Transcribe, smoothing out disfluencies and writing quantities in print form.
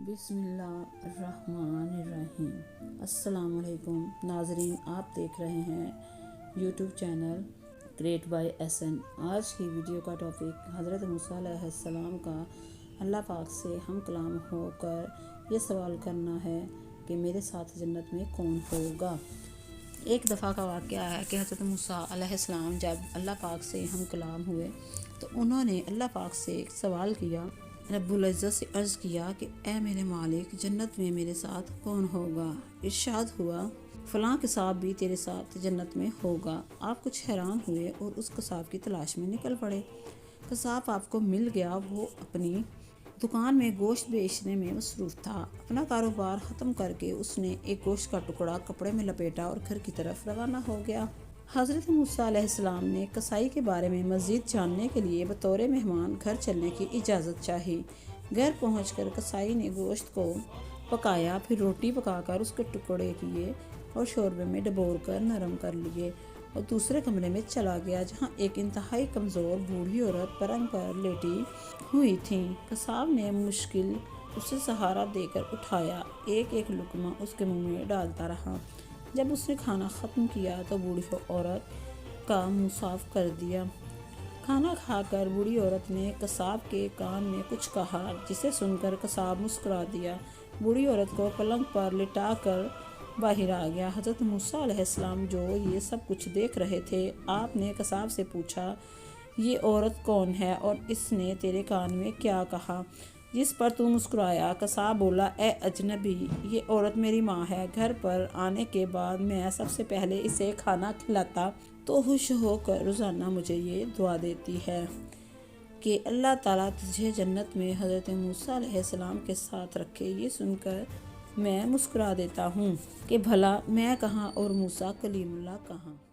بسم اللہ الرحمن الرحیم۔ السلام علیکم ناظرین، آپ دیکھ رہے ہیں YouTube channel create by S N. آج کی ویڈیو کا ٹاپک حضرت موسیٰ علیہ السلام کا اللہ پاک سے ہم کلام ہو کر یہ سوال کرنا ہے کہ میرے ساتھ جنت میں کون ہوگا۔ ایک دفعہ کا واقعہ ہے کہ حضرت موسیٰ علیہ السلام جب اللہ پاک سے ہم کلام ہوئے تو انہوں نے اللہ پاک سے ایک سوال کیا، رب العزت سے عرض کیا کہ اے میرے مالک، جنت میں میرے ساتھ کون ہوگا؟ ارشاد ہوا فلاں قصاب بھی تیرے ساتھ جنت میں ہوگا۔ آپ کچھ حیران ہوئے اور اس قصاب کی تلاش میں نکل پڑے۔ قصاب آپ کو مل گیا، وہ اپنی دکان میں گوشت بیچنے میں مصروف تھا۔ اپنا کاروبار ختم کر کے اس نے ایک گوشت کا ٹکڑا کپڑے میں لپیٹا اور گھر کی طرف روانہ ہو گیا۔ حضرت موسیٰ علیہ السلام نے کسائی کے بارے میں مزید جاننے کے لیے بطور مہمان گھر چلنے کی اجازت چاہی۔ گھر پہنچ کر کسائی نے گوشت کو پکایا، پھر روٹی پکا کر اس کے ٹکڑے کیے اور شوربے میں ڈبور کر نرم کر لیے اور دوسرے کمرے میں چلا گیا جہاں ایک انتہائی کمزور بوڑھی عورت پلنگ پر لیٹی ہوئی تھی۔ قصاب نے مشکل اسے سہارا دے کر اٹھایا، ایک ایک لقمہ اس کے منہ میں ڈالتا رہا۔ جب اس نے کھانا ختم کیا تو بوڑھی عورت کا منہ صاف کر دیا۔ کھانا کھا کر بوڑھی عورت نے قصاب کے کان میں کچھ کہا جسے سن کر قصاب مسکرا دیا۔ بوڑھی عورت کو پلنگ پر لٹا کر باہر آ گیا۔ حضرت موسیٰ علیہ السلام جو یہ سب کچھ دیکھ رہے تھے، آپ نے قصاب سے پوچھا یہ عورت کون ہے اور اس نے تیرے کان میں کیا کہا جس پر تو مسکرایا؟ قصاب بولا اے اجنبی، یہ عورت میری ماں ہے۔ گھر پر آنے کے بعد میں سب سے پہلے اسے کھانا کھلاتا تو خوش ہو کر روزانہ مجھے یہ دعا دیتی ہے کہ اللہ تعالیٰ تجھے جنت میں حضرت موسیٰ علیہ السلام کے ساتھ رکھے۔ یہ سن کر میں مسکرا دیتا ہوں کہ بھلا میں کہاں اور موسیٰ کلیم اللہ کہاں۔